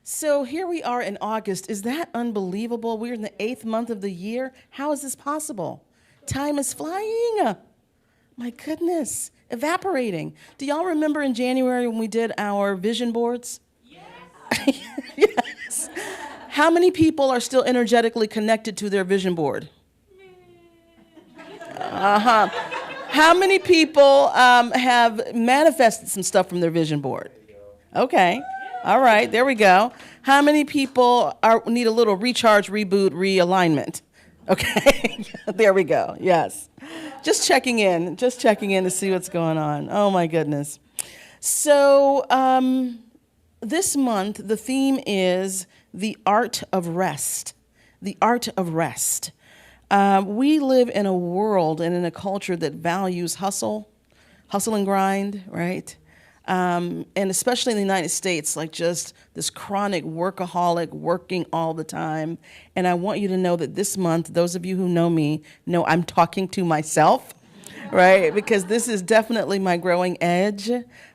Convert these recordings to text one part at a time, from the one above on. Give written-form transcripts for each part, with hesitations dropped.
So here we are in August. Is that unbelievable? We're in the 8th month of the year. How is this possible? Time is flying. My goodness, evaporating. Do y'all remember in January when we did our vision boards? Yes. How many people are still energetically connected to their vision board? Uh-huh. How many people have manifested some stuff from their vision board? Okay. All right, there we go. How many people need a little recharge, reboot, realignment? Okay, there we go. Yes. Just checking in to see what's going on. Oh, my goodness. So this month, the theme is the art of rest. The art of rest. We live in a world and in a culture that values hustle and grind, right? And especially in the United States, like just this chronic workaholic, working all the time. And I want you to know that this month, those of you who know me know I'm talking to myself, right? Because this is definitely my growing edge,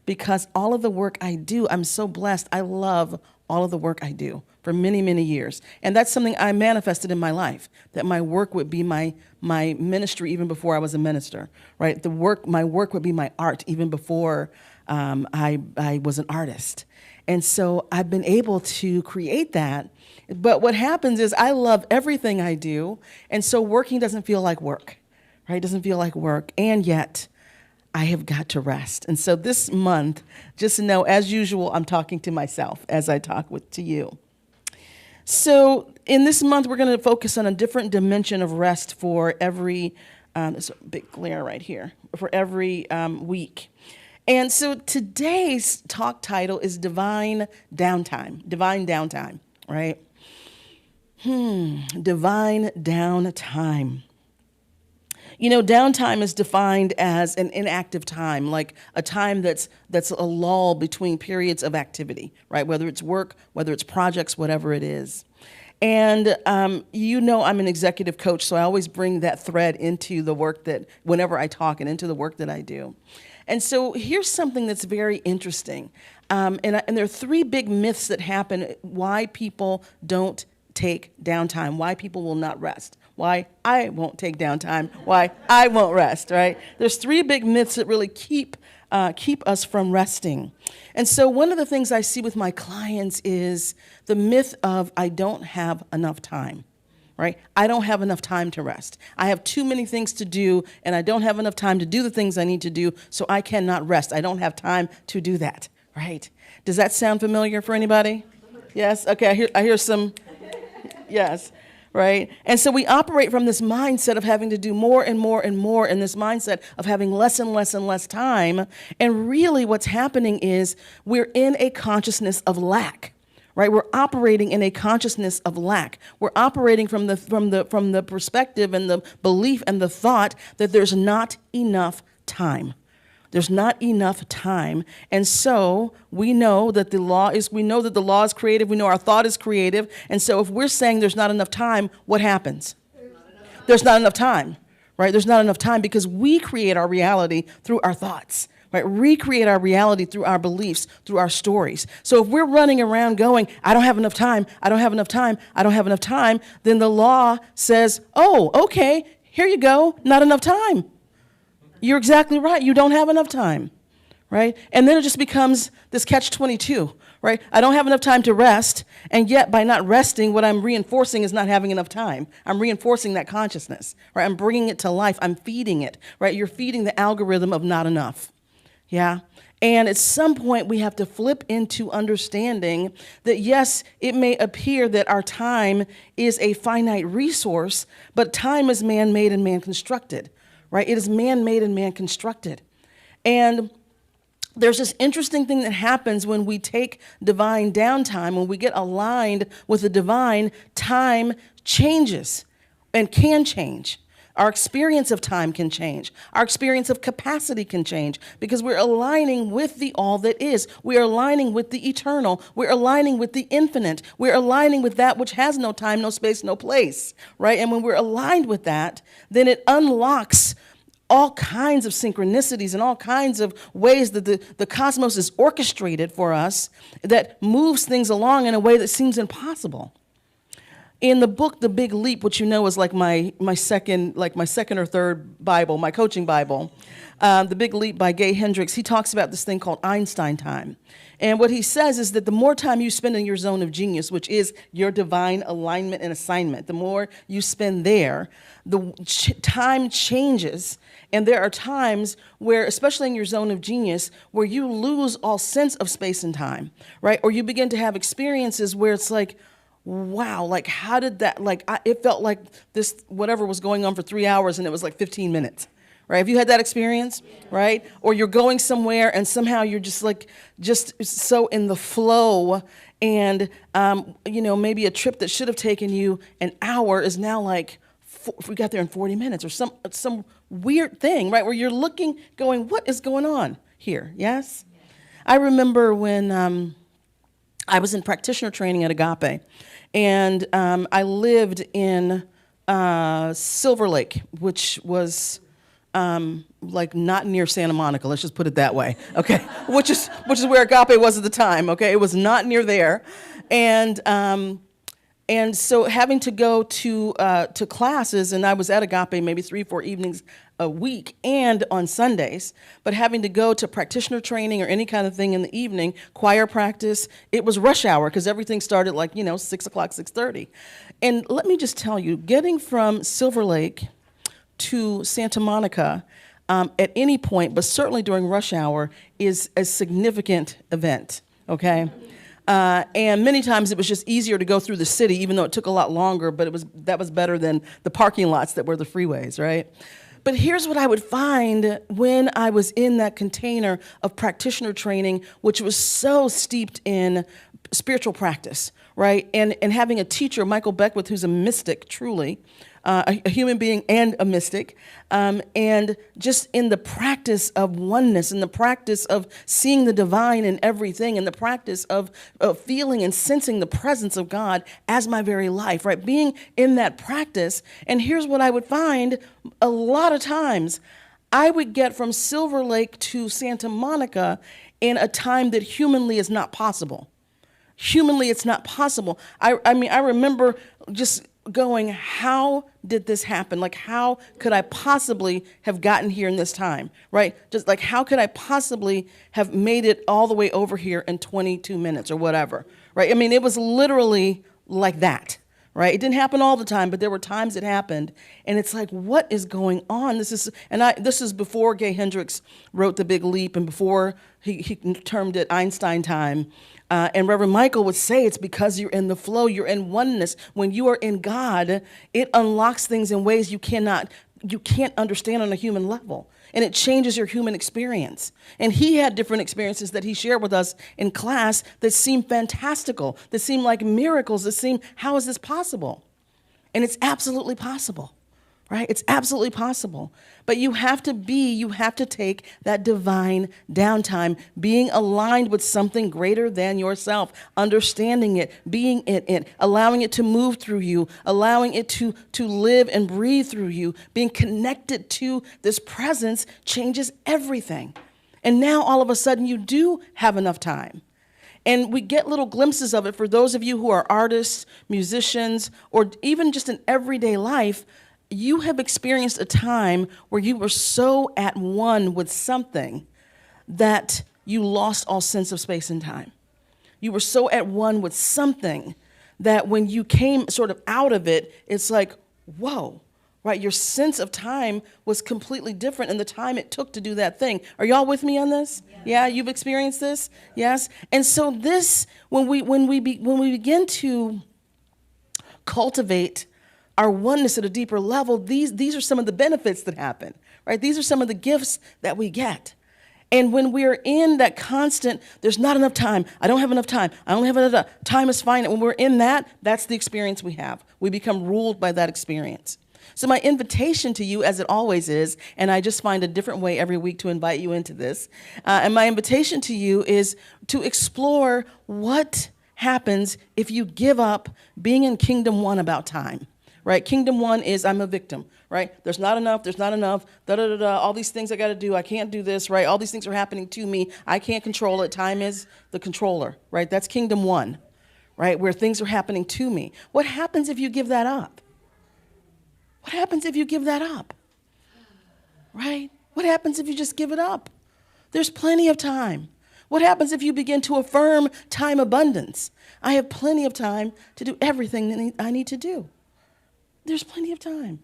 because all of the work I do, I'm so blessed. I love all of the work I do for many, many years. And that's something I manifested in my life, that my work would be my ministry even before I was a minister, right? My work would be my art even before I was an artist. And so I've been able to create that. But what happens is I love everything I do. And so working doesn't feel like work, right? It doesn't feel like work. And yet I have got to rest. And so this month, just know, as usual, I'm talking to myself as I talk to you. So in this month, we're going to focus on a different dimension of rest for every, there's a big glare right here, for every week. And so today's talk title is Divine Downtime. Divine Downtime, right? Divine Downtime. You know, downtime is defined as an inactive time, like a time that's a lull between periods of activity, right? Whether it's work, whether it's projects, whatever it is. And you know I'm an executive coach, so I always bring that thread into the work that, whenever I talk, and into the work that I do. And so here's something that's very interesting. And there are 3 big myths that happen why people don't take downtime, why people will not rest, why I won't take downtime, why I won't rest, right? There's 3 big myths that really keep us from resting. And so one of the things I see with my clients is the myth of I don't have enough time. Right? I don't have enough time to rest. I have too many things to do, and I don't have enough time to do the things I need to do, so I cannot rest. I don't have time to do that, right? Does that sound familiar for anybody? Yes? Okay, I hear some, yes, right? And so we operate from this mindset of having to do more and more and more, and this mindset of having less and less and less time, and really what's happening is we're in a consciousness of lack. Right, we're operating in a consciousness of lack. We're operating from the perspective and the belief and the thought that there's not enough time. There's not enough time, and so we know that the law is creative. We know our thought is creative, and so if we're saying there's not enough time, what happens? There's not enough time, right? There's not enough time because we create our reality through our thoughts. Right, recreate our reality through our beliefs, through our stories. So if we're running around going, I don't have enough time, I don't have enough time, I don't have enough time, then the law says, oh, okay, here you go, not enough time. You're exactly right, you don't have enough time, right? And then it just becomes this catch-22, right? I don't have enough time to rest, and yet by not resting, what I'm reinforcing is not having enough time. I'm reinforcing that consciousness, right? I'm bringing it to life, I'm feeding it, right? You're feeding the algorithm of not enough. Yeah. And at some point, we have to flip into understanding that, yes, it may appear that our time is a finite resource, but time is man-made and man-constructed, right? It is man-made and man-constructed. And there's this interesting thing that happens when we take divine downtime, when we get aligned with the divine, time changes and can change. Our experience of time can change. Our experience of capacity can change because we're aligning with the all that is. We're aligning with the eternal. We're aligning with the infinite. We're aligning with that which has no time, no space, no place, right? And when we're aligned with that, then it unlocks all kinds of synchronicities and all kinds of ways that the cosmos is orchestrated for us that moves things along in a way that seems impossible. In the book, The Big Leap, which you know is like my second or third Bible, my coaching Bible, The Big Leap by Gay Hendricks, he talks about this thing called Einstein Time. And what he says is that the more time you spend in your zone of genius, which is your divine alignment and assignment, the more you spend there, the time changes. And there are times where, especially in your zone of genius, where you lose all sense of space and time, right? Or you begin to have experiences where it's like, wow, like how did that, it felt like this, whatever was going on for 3 hours and it was like 15 minutes, right? Have you had that experience, right? Or you're going somewhere and somehow you're just so in the flow and, maybe a trip that should have taken you an hour is now like, we got there in 40 minutes or some weird thing, right? Where you're looking, going, what is going on here, yes? I remember when I was in practitioner training at Agape, and I lived in Silver Lake, which was not near Santa Monica. Let's just put it that way, okay? which is where Agape was at the time, okay? It was not near there, and so having to go to classes, and I was at Agape maybe 3-4 evenings a week and on Sundays, but having to go to practitioner training or any kind of thing in the evening, choir practice, it was rush hour because everything started 6 o'clock, 6:30. And let me just tell you, getting from Silver Lake to Santa Monica at any point, but certainly during rush hour, is a significant event, okay? And many times it was just easier to go through the city, even though it took a lot longer, but that was better than the parking lots that were the freeways, right? But here's what I would find when I was in that container of practitioner training, which was so steeped in spiritual practice, right? And having a teacher, Michael Beckwith, who's a mystic, truly, a human being and a mystic, and just in the practice of oneness, in the practice of seeing the divine in everything, in the practice of feeling and sensing the presence of God as my very life, right? Being in that practice. And here's what I would find a lot of times. I would get from Silver Lake to Santa Monica in a time that humanly is not possible. Humanly, it's not possible. I remember just going, how did this happen? Like, how could I possibly have gotten here in this time, right? Just like, how could I possibly have made it all the way over here in 22 minutes or whatever, right? I mean, it was literally like that, right? It didn't happen all the time, but there were times it happened. And it's like, what is going on? This is before Gay Hendricks wrote The Big Leap and before he termed it Einstein Time. And Reverend Michael would say it's because you're in the flow, you're in oneness. When you are in God, it unlocks things in ways you can't understand on a human level. And it changes your human experience. And he had different experiences that he shared with us in class that seemed fantastical, that seemed like miracles, that seemed, how is this possible? And it's absolutely possible. Right? It's absolutely possible. But you have to take that divine downtime, being aligned with something greater than yourself, understanding it, being in it, allowing it to move through you, allowing it to live and breathe through you, being connected to this presence changes everything. And now all of a sudden you do have enough time. And we get little glimpses of it for those of you who are artists, musicians, or even just in everyday life. You have experienced a time where you were so at one with something that you lost all sense of space and time. You were so at one with something that when you came sort of out of it, it's like, whoa, right? Your sense of time was completely different in the time it took to do that thing. Are y'all with me on this? Yeah, you've experienced this? Yes? And so this, when we begin to cultivate our oneness at a deeper level, these are some of the benefits that happen, right? These are some of the gifts that we get. And when we're in that constant, there's not enough time, I don't have enough time, I don't have enough time is fine. When we're in that, that's the experience we have. We become ruled by that experience. So my invitation to you, as it always is, and I just find a different way every week to invite you into this, and my invitation to you is to explore what happens if you give up being in Kingdom 1 about time. right? Kingdom 1 is I'm a victim, right? There's not enough, da-da-da-da, all these things I got to do. I can't do this, right? All these things are happening to me. I can't control it. Time is the controller, right? That's Kingdom 1, right? Where things are happening to me. What happens if you give that up? What happens if you give that up, right? What happens if you just give it up? There's plenty of time. What happens if you begin to affirm time abundance? I have plenty of time to do everything that I need to do. There's plenty of time,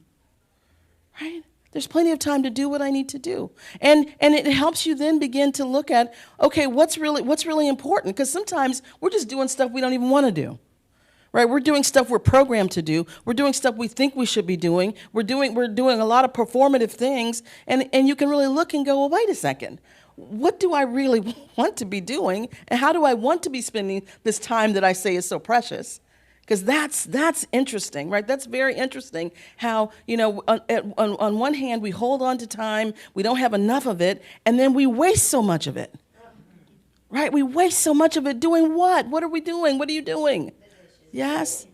right? There's plenty of time to do what I need to do. And it helps you then begin to look at, okay, what's really important? Because sometimes we're just doing stuff we don't even want to do, right? We're doing stuff we're programmed to do. We're doing stuff we think we should be doing. We're doing a lot of performative things, and you can really look and go, well, wait a second. What do I really want to be doing, and how do I want to be spending this time that I say is so precious? Because that's interesting, right? That's very interesting how, on one hand, we hold on to time, we don't have enough of it, and then we waste so much of it, right? We waste so much of it doing what? What are we doing? What are you doing? Yes?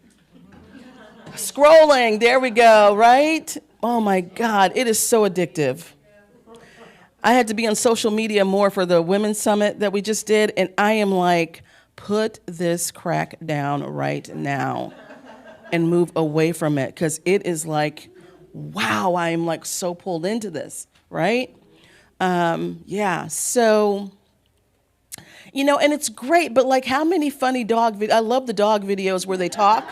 Scrolling, there we go, right? Oh my God, it is so addictive. I had to be on social media more for the Women's Summit that we just did, and I am like, put this crack down right now and move away from it, because it is like, wow, I'm like so pulled into this, right? So, and it's great, but like how many funny I love the dog videos where they talk,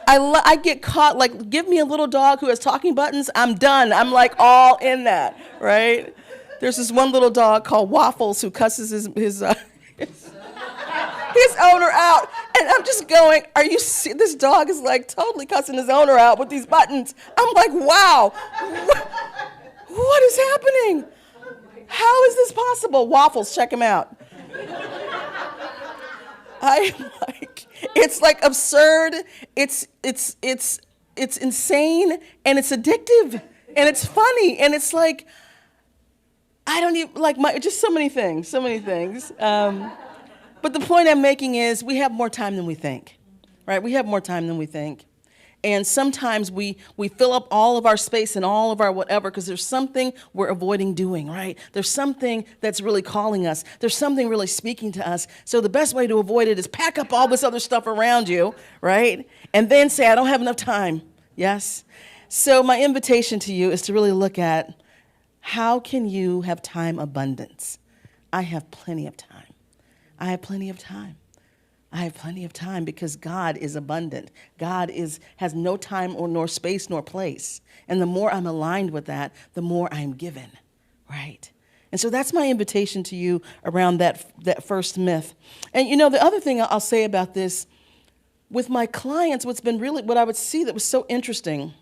I get caught, like, give me a little dog who has talking buttons, I'm done. I'm like all in that, right? There's this one little dog called Waffles who cusses his owner out. And I'm just going, this dog is like totally cussing his owner out with these buttons. I'm like, wow, what is happening? How is this possible? Waffles, check him out. It's like absurd, it's insane, and it's addictive, and it's funny, and it's like, I don't even, just so many things. But the point I'm making is we have more time than we think, right? We have more time than we think. And sometimes we fill up all of our space and all of our whatever because there's something we're avoiding doing, right? There's something that's really calling us. There's something really speaking to us. So the best way to avoid it is pack up all this other stuff around you, right? And then say, I don't have enough time, yes? So my invitation to you is to really look at, how can you have time abundance? I have plenty of time. I have plenty of time. I have plenty of time because God is abundant. God has no time nor space nor place. And the more I'm aligned with that, the more I'm given, right? And so that's my invitation to you around that first myth. And the other thing I'll say about this, with my clients, what I would see that was so interesting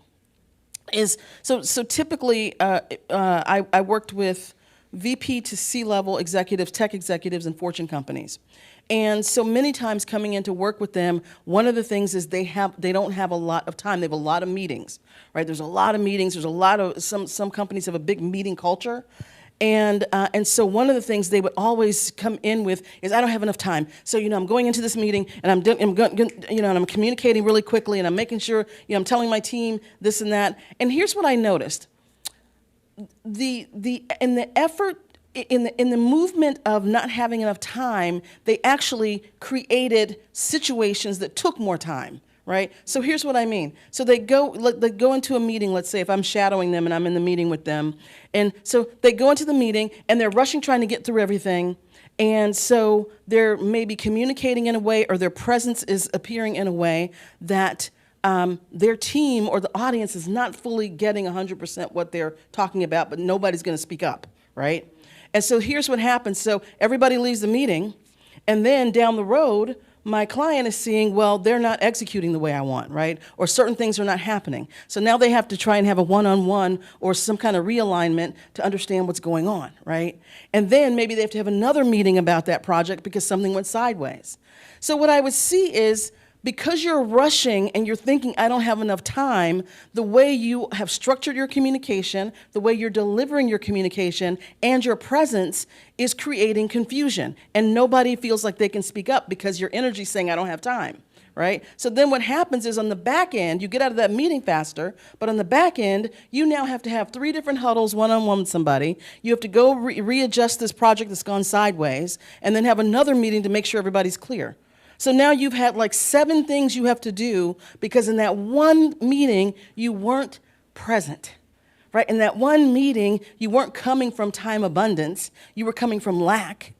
is, so typically I worked with VP to C-level executives, tech executives, and Fortune companies. And so many times coming in to work with them, one of the things is they don't have a lot of time. They have a lot of meetings, right? There's a lot of meetings. There's a lot of, some companies have a big meeting culture. And so one of the things they would always come in with is, I don't have enough time. So, I'm going into this meeting and I'm communicating really quickly and I'm making sure, I'm telling my team this and that. And here's what I noticed. In the effort, in the movement of not having enough time, they actually created situations that took more time, right? So here's what I mean. So they go into a meeting, let's say if I'm shadowing them and I'm in the meeting with them, and so they go into the meeting and they're rushing trying to get through everything, and so they're maybe communicating in a way, or their presence is appearing in a way that their team or the audience is not fully getting 100% what they're talking about, but nobody's going to speak up, right? And so here's what happens. So everybody leaves the meeting, and then down the road, my client is seeing, well, they're not executing the way I want, right? Or certain things are not happening. So now they have to try and have a one-on-one or some kind of realignment to understand what's going on, right? And then maybe they have to have another meeting about that project because something went sideways. So what I would see is, because you're rushing and you're thinking, I don't have enough time, the way you have structured your communication, the way you're delivering your communication, and your presence is creating confusion. And nobody feels like they can speak up because your energy is saying, I don't have time, right? So then what happens is on the back end, you get out of that meeting faster, but on the back end, you now have to have 3 different huddles one-on-one with somebody. You have to go readjust this project that's gone sideways, and then have another meeting to make sure everybody's clear. So now you've had like 7 things you have to do because in that one meeting, you weren't present, right? In that one meeting, you weren't coming from time abundance, you were coming from lack.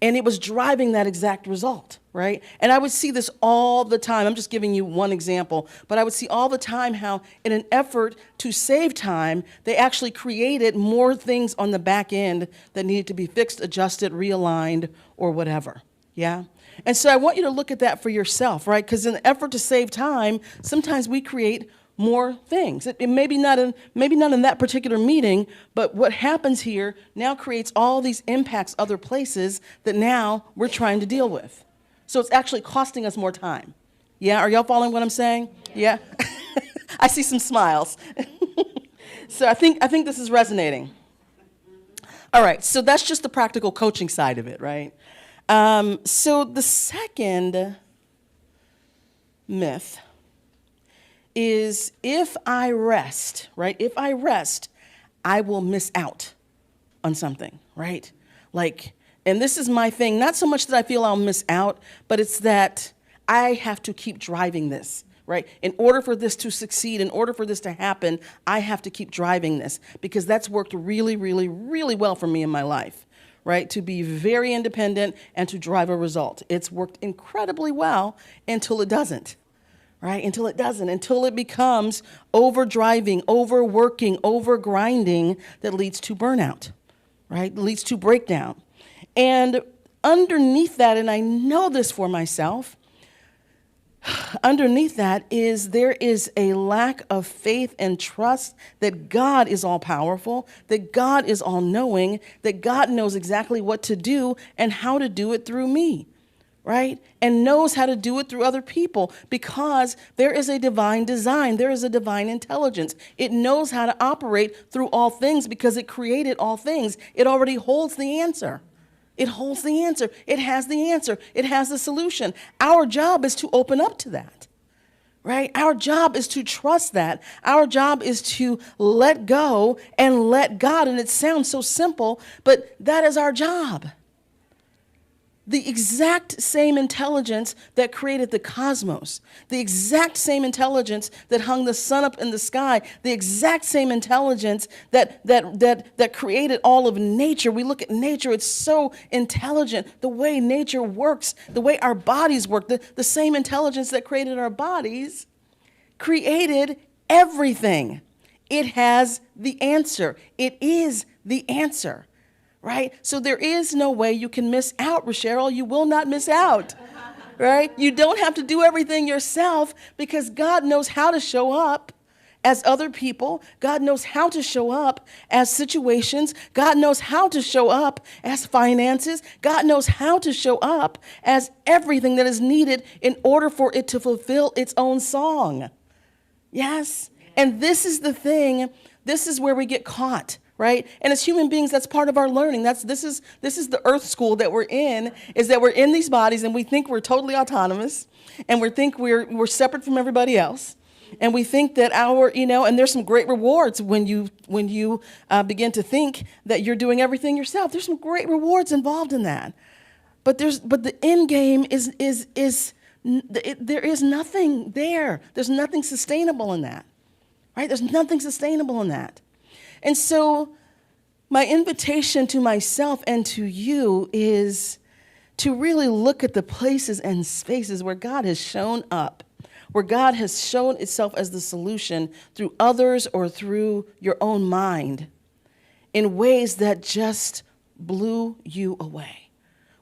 And it was driving that exact result, right? And I would see this all the time. I'm just giving you one example, but I would see all the time how in an effort to save time, they actually created more things on the back end that needed to be fixed, adjusted, realigned, or whatever, yeah? And so I want you to look at that for yourself, right? Because in the effort to save time, sometimes we create more things. It maybe not in that particular meeting, but what happens here now creates all these impacts other places that now we're trying to deal with. So it's actually costing us more time. Yeah, are y'all following what I'm saying? Yeah. I see some smiles. So I think this is resonating. All right, so that's just the practical coaching side of it, right? So the second myth is if I rest, right? If I rest, I will miss out on something, right? Like, and this is my thing, not so much that I feel I'll miss out, but it's that I have to keep driving this, right? In order for this to succeed, in order for this to happen, I have to keep driving this because that's worked really, really, really well for me in my life, right? To be very independent and to drive a result. It's worked incredibly well until it doesn't. Right? Until it becomes overdriving, overworking, overgrinding that leads to burnout, right? Leads to breakdown. And underneath that, and I know this for myself, underneath that is there is a lack of faith and trust that God is all powerful, that God is all knowing, that God knows exactly what to do and how to do it through me. Right? And knows how to do it through other people because there is a divine design. There is a divine intelligence. It knows how to operate through all things because it created all things. It already holds the answer. It holds the answer. It has the answer. It has the solution. Our job is to open up to that. Right? Our job is to trust that. Our job is to let go and let God. And it sounds so simple, but that is our job. The exact same intelligence that created the cosmos, the exact same intelligence that hung the sun up in the sky, the exact same intelligence that created all of nature. We look at nature, it's so intelligent. The way nature works, the way our bodies work, the same intelligence that created our bodies created everything. It has the answer. It is the answer. Right? So there is no way you can miss out, Rasheryl. You will not miss out, right? You don't have to do everything yourself because God knows how to show up as other people. God knows how to show up as situations. God knows how to show up as finances. God knows how to show up as everything that is needed in order for it to fulfill its own song. Yes? And this is the thing. This is where we get caught. Right? And as human beings, that's part of our learning. This is the earth school that we're in, is that we're in these bodies and we think we're totally autonomous and we think we're separate from everybody else. And we think that and there's some great rewards when you begin to think that you're doing everything yourself. There's some great rewards involved in that. But the end game there is nothing there. There's nothing sustainable in that. Right? There's nothing sustainable in that. And so my invitation to myself and to you is to really look at the places and spaces where God has shown up, where God has shown itself as the solution through others or through your own mind in ways that just blew you away,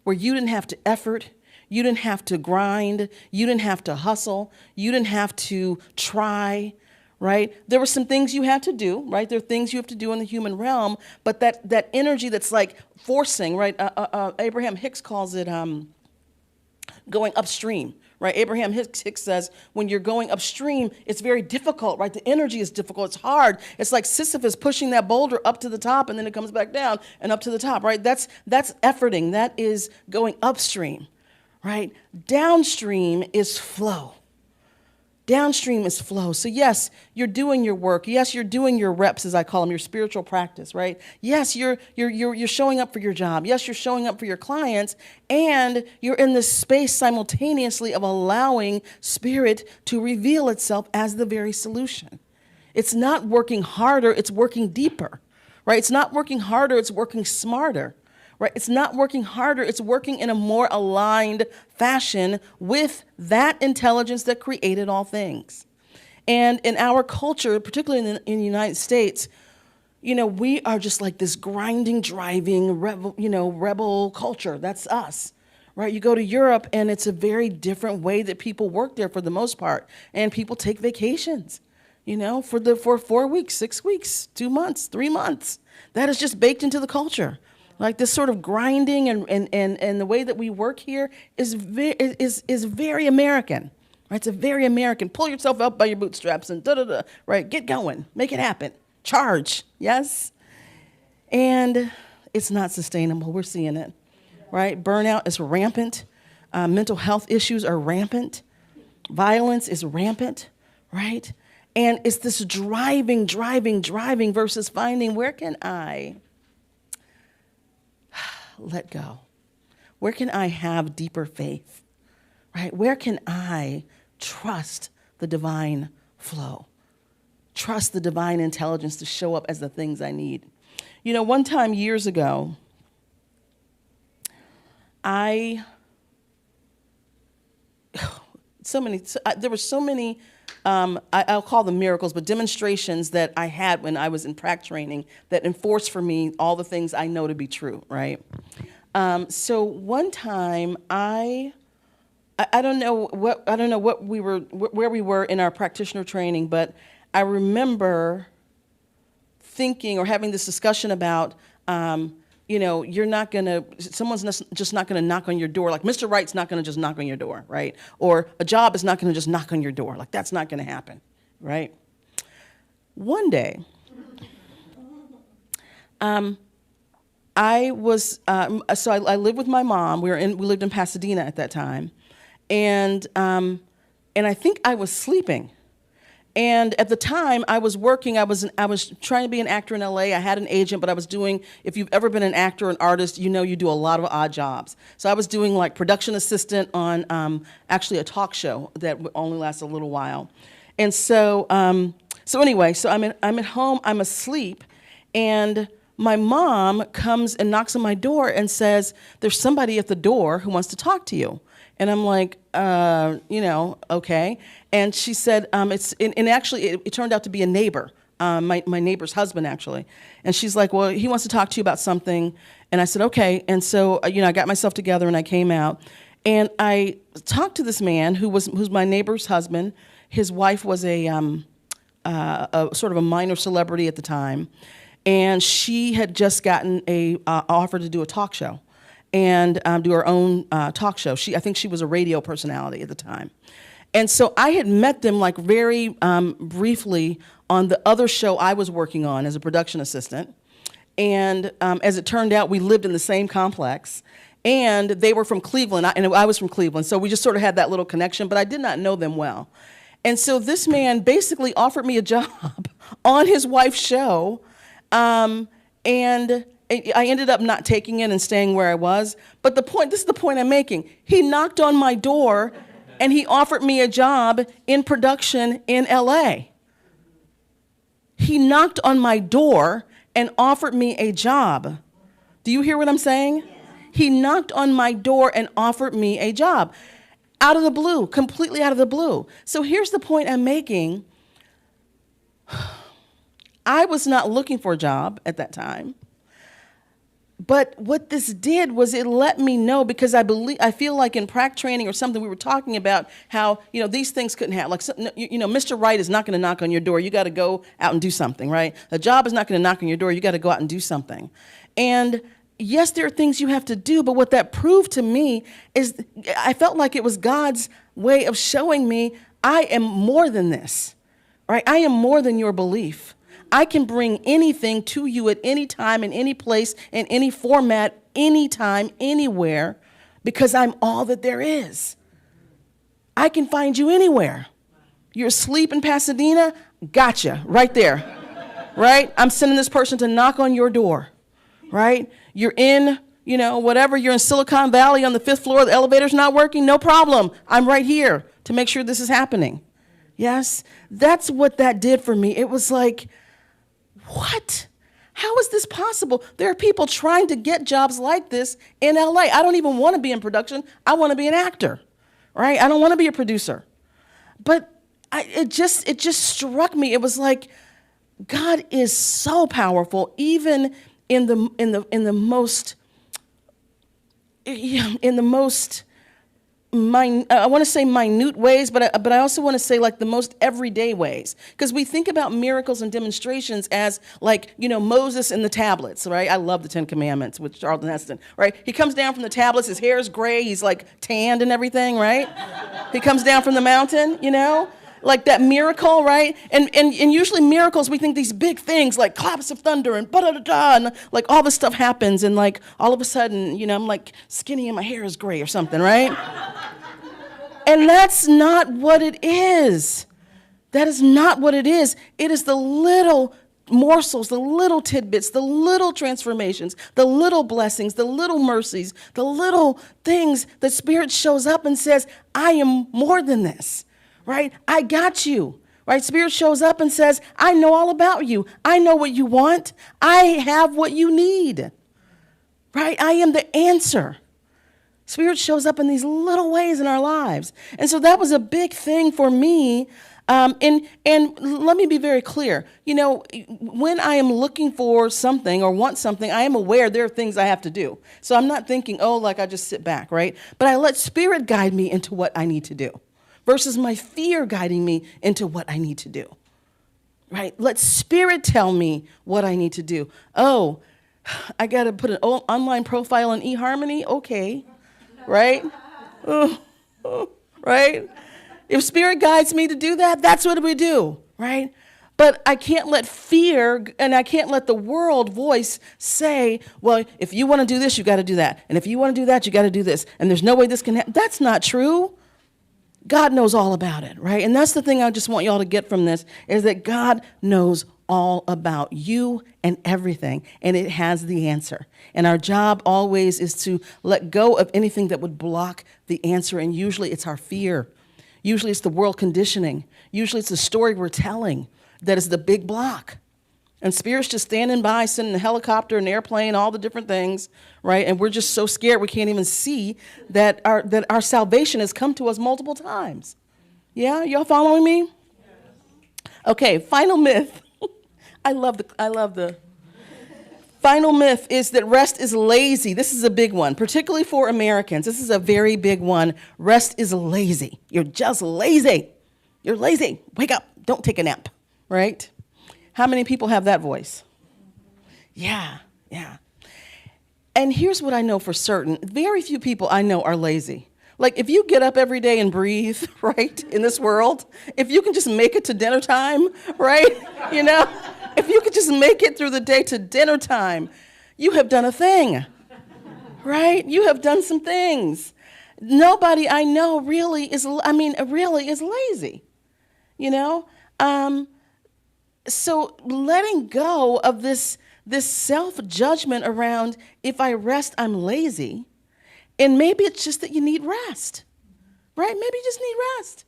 where you didn't have to effort, you didn't have to grind, you didn't have to hustle, you didn't have to try. Right? There were some things you had to do, right? There are things you have to do in the human realm, but that energy that's like forcing, right? Abraham Hicks calls it going upstream, right? Abraham Hicks says when you're going upstream, it's very difficult, right? The energy is difficult. It's hard. It's like Sisyphus pushing that boulder up to the top and then it comes back down and up to the top, right? That's efforting. That is going upstream. right? Downstream is flow. Downstream is flow. So yes, you're doing your work. Yes, you're doing your reps, as I call them, your spiritual practice, right? Yes, you're showing up for your job. Yes, you're showing up for your clients, and you're in this space simultaneously of allowing spirit to reveal itself as the very solution. It's not working harder, it's working deeper, right? It's not working harder, it's working smarter. Right? It's not working harder, it's working in a more aligned fashion with that intelligence that created all things. And in our culture, particularly in the United States, we are just like this grinding, driving, rebel culture. That's us. Right? You go to Europe and it's a very different way that people work there for the most part. And people take vacations, for 4 weeks, 6 weeks, 2 months, 3 months. That is just baked into the culture. Like this sort of grinding and the way that we work here is very American, right? It's a very American. Pull yourself up by your bootstraps and da-da-da, right? Get going, make it happen, charge, yes? And it's not sustainable, we're seeing it, right? Burnout is rampant, mental health issues are rampant, violence is rampant, right? And it's this driving versus finding, where can I let go? Where can I have deeper faith, right? Where can I trust the divine flow? Trust the divine intelligence to show up as the things I need. One time years ago, there were so many, I'll call them miracles, but demonstrations that I had when I was in prac training that enforced for me all the things I know to be true, right? So one time I don't know where we were in our practitioner training, but I remember thinking or having this discussion about, someone's just not gonna knock on your door. Like Mr. Right's not gonna just knock on your door, right? Or a job is not gonna just knock on your door. Like that's not gonna happen, right? One day, I lived with my mom. We lived in Pasadena at that time, and I think I was sleeping. And at the time, I was working. I was trying to be an actor in LA. I had an agent, but I was doing. If you've ever been an actor or an artist, you do a lot of odd jobs. So I was doing like production assistant on actually a talk show that only lasted a little while. And so anyway, I'm at home. I'm asleep, and my mom comes and knocks on my door and says, "There's somebody at the door who wants to talk to you." And I'm like, okay. And she said, it turned out to be a neighbor, my neighbor's husband, actually. And she's like, well, he wants to talk to you about something. And I said, okay. And so, I got myself together and I came out. And I talked to this man who's my neighbor's husband. His wife was a sort of a minor celebrity at the time. And she had just gotten a offer to do a talk show and do her own talk show. I think she was a radio personality at the time. And so I had met them like very briefly on the other show I was working on as a production assistant. And as it turned out, we lived in the same complex. And they were from Cleveland, and I was from Cleveland. So we just sort of had that little connection, but I did not know them well. And so this man basically offered me a job on his wife's show. And I ended up not taking it and staying where I was. But this is the point I'm making. He knocked on my door and he offered me a job in production in LA. He knocked on my door and offered me a job. Do you hear what I'm saying? Yeah. He knocked on my door and offered me a job. Out of the blue, completely out of the blue. So here's the point I'm making. I was not looking for a job at that time. But what this did was it let me know, because I feel like in prac training or something we were talking about how, these things couldn't happen. Like, Mr. Right is not going to knock on your door. You got to go out and do something, right? A job is not going to knock on your door. You got to go out and do something. And yes, there are things you have to do, but what that proved to me is I felt like it was God's way of showing me I am more than this, right? I am more than your belief. I can bring anything to you at any time, in any place, in any format, anytime, anywhere, because I'm all that there is. I can find you anywhere. You're asleep in Pasadena? Gotcha, right there, right? I'm sending this person to knock on your door, right? You're in, whatever, you're in Silicon Valley on the 5th floor, the elevator's not working, no problem. I'm right here to make sure this is happening. Yes, that's what that did for me. It was like, what? How is this possible? There are people trying to get jobs like this in LA. I don't even want to be in production. I want to be an actor, right? I don't want to be a producer. But it just struck me. It was like, God is so powerful, even in the most I want to say minute ways, but I also want to say like the most everyday ways. Because we think about miracles and demonstrations as like, Moses and the tablets, right? I love the 10 Commandments with Charlton Heston, right? He comes down from the tablets, his hair is gray, he's like tanned and everything, right? He comes down from the mountain, like that miracle, right? And usually miracles, we think these big things like claps of thunder and ba-da-da-da, and like all this stuff happens, and like all of a sudden, I'm like skinny and my hair is gray or something, right? And that's not what it is. That is not what it is. It is the little morsels, the little tidbits, the little transformations, the little blessings, the little mercies, the little things that Spirit shows up and says, I am more than this, right? I got you, right? Spirit shows up and says, I know all about you. I know what you want. I have what you need, right? I am the answer. Spirit shows up in these little ways in our lives. And so that was a big thing for me. And let me be very clear. When I am looking for something or want something, I am aware there are things I have to do. So I'm not thinking, like I just sit back, right? But I let Spirit guide me into what I need to do versus my fear guiding me into what I need to do, right? Let Spirit tell me what I need to do. Oh, I got to put an online profile in eHarmony? Okay. Right? Right? If Spirit guides me to do that, that's what we do, right? But I can't let fear and I can't let the world voice say, well, if you want to do this, you got to do that. And if you want to do that, you got to do this. And there's no way this can happen. That's not true. God knows all about it, right? And that's the thing I just want y'all to get from this is that God knows all about you and everything, and it has the answer. And our job always is to let go of anything that would block the answer, and usually it's our fear. Usually it's the world conditioning. Usually it's the story we're telling that is the big block. And Spirit's just standing by, sending a helicopter, an airplane, all the different things, right? And we're just so scared we can't even see that our salvation has come to us multiple times. Yeah, y'all following me? Okay, final myth. I love the final myth is that rest is lazy. This is a big one, particularly for Americans. This is a very big one. Rest is lazy. You're just lazy. You're lazy. Wake up. Don't take a nap, right? How many people have that voice? Yeah. And here's what I know for certain. Very few people I know are lazy. Like if you get up every day and breathe, right, in this world, if you can just make it to dinner time, right, if you could just make it through the day to dinner time, you have done a thing, right? You have done some things. Nobody I know really is lazy, So letting go of this self-judgment around if I rest, I'm lazy, and maybe it's just that you need rest, right? Maybe you just need rest.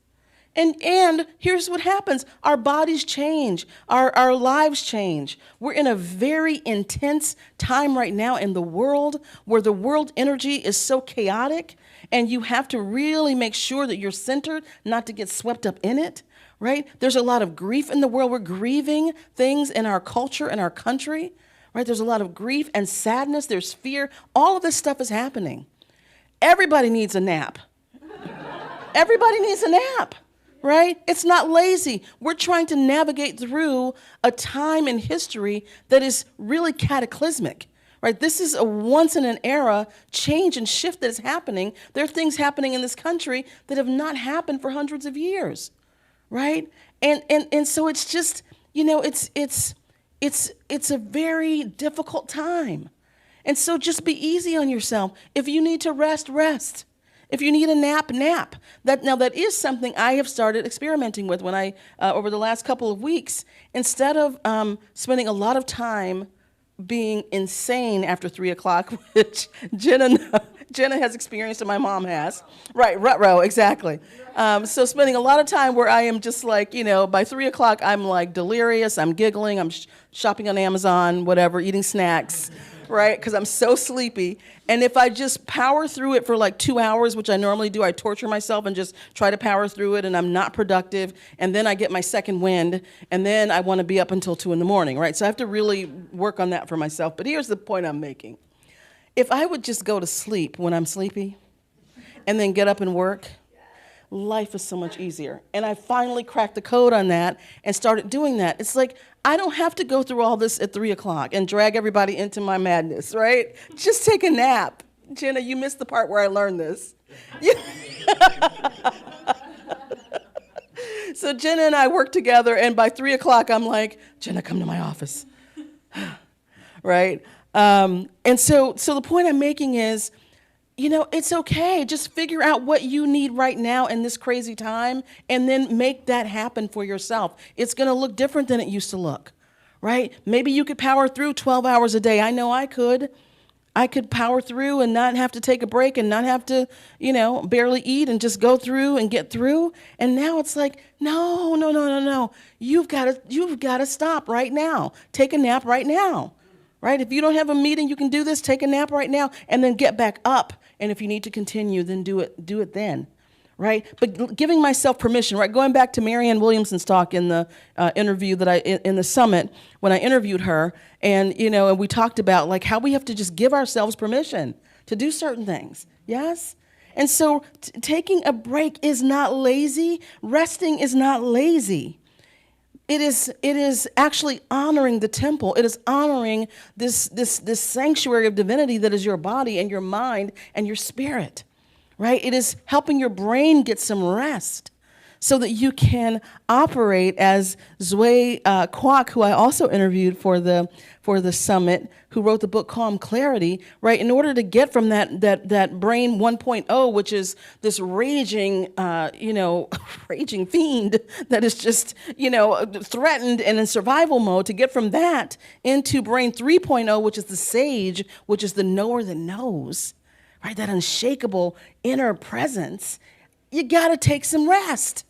And here's what happens. Our bodies change. Our lives change. We're in a very intense time right now in the world where the world energy is so chaotic, and you have to really make sure that you're centered, not to get swept up in it, right? There's a lot of grief in the world. We're grieving things in our culture and our country, right? There's a lot of grief and sadness. There's fear. All of this stuff is happening. Everybody needs a nap. Everybody needs a nap. Right? It's not lazy. We're trying to navigate through a time in history that is really cataclysmic, right? This is a once in an era change and shift that is happening. There are things happening in this country that have not happened for hundreds of years, right? And so it's just, it's a very difficult time. And so just be easy on yourself. If you need to rest, rest. If you need a nap, nap. That is something I have started experimenting with when I over the last couple of weeks. Instead of spending a lot of time being insane after 3 o'clock, which Jenna has experienced and my mom has. Right, rut-row, exactly. So spending a lot of time where I am just like, by 3 o'clock, I'm like delirious, I'm giggling, I'm shopping on Amazon, whatever, eating snacks, right? Because I'm so sleepy. And if I just power through it for like 2 hours, which I normally do, I torture myself and just try to power through it, and I'm not productive. And then I get my second wind, and then I want to be up until 2 in the morning, right? So I have to really work on that for myself. But here's the point I'm making. If I would just go to sleep when I'm sleepy and then get up and work, life is so much easier. And I finally cracked the code on that and started doing that. It's like, I don't have to go through all this at 3 o'clock and drag everybody into my madness, right? Just take a nap. Jenna, you missed the part where I learned this. So Jenna and I work together, and by 3 o'clock, I'm like, Jenna, come to my office, right? And so the point I'm making is, it's okay. Just figure out what you need right now in this crazy time, and then make that happen for yourself. It's going to look different than it used to look, right? Maybe you could power through 12 hours a day. I know I could. I could power through and not have to take a break and not have to, barely eat and just go through and get through. And now it's like, no. You've got to stop right now. Take a nap right now. Right? If you don't have a meeting, you can do this, take a nap right now, and then get back up. And if you need to continue, then do it then. Right? But giving myself permission, right? Going back to Marianne Williamson's talk in the interview in the summit, when I interviewed her, and we talked about like how we have to just give ourselves permission to do certain things. Yes? And so taking a break is not lazy. Resting is not lazy. It is actually honoring the temple. It is honoring this sanctuary of divinity that is your body and your mind and your spirit, right? It is helping your brain get some rest so that you can operate, as Zui Kwok, who I also interviewed for the summit, who wrote the book Calm Clarity, right? In order to get from that brain 1.0, which is this raging, raging fiend that is just, threatened and in survival mode, to get from that into brain 3.0, which is the sage, which is the knower that knows, right? That unshakable inner presence. You got to take some rest.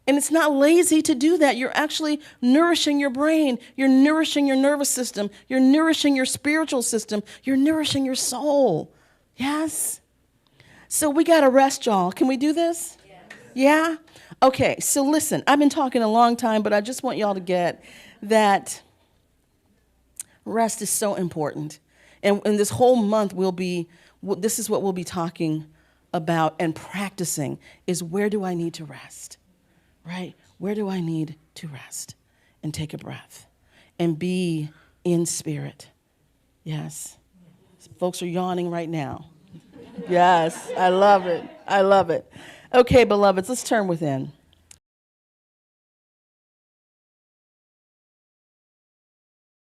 And it's not lazy to do that. You're actually nourishing your brain. You're nourishing your nervous system. You're nourishing your spiritual system. You're nourishing your soul. Yes? So we got to rest, y'all. Can we do this? Yes. Yeah? Okay, so listen. I've been talking a long time, but I just want y'all to get that rest is so important. And this whole month this is what we'll be talking about and practicing, is where do I need to rest? Right? Where do I need to rest and take a breath and be in spirit? Yes. Folks are yawning right now. Yes, I love it. I love it. Okay, beloveds, let's turn within.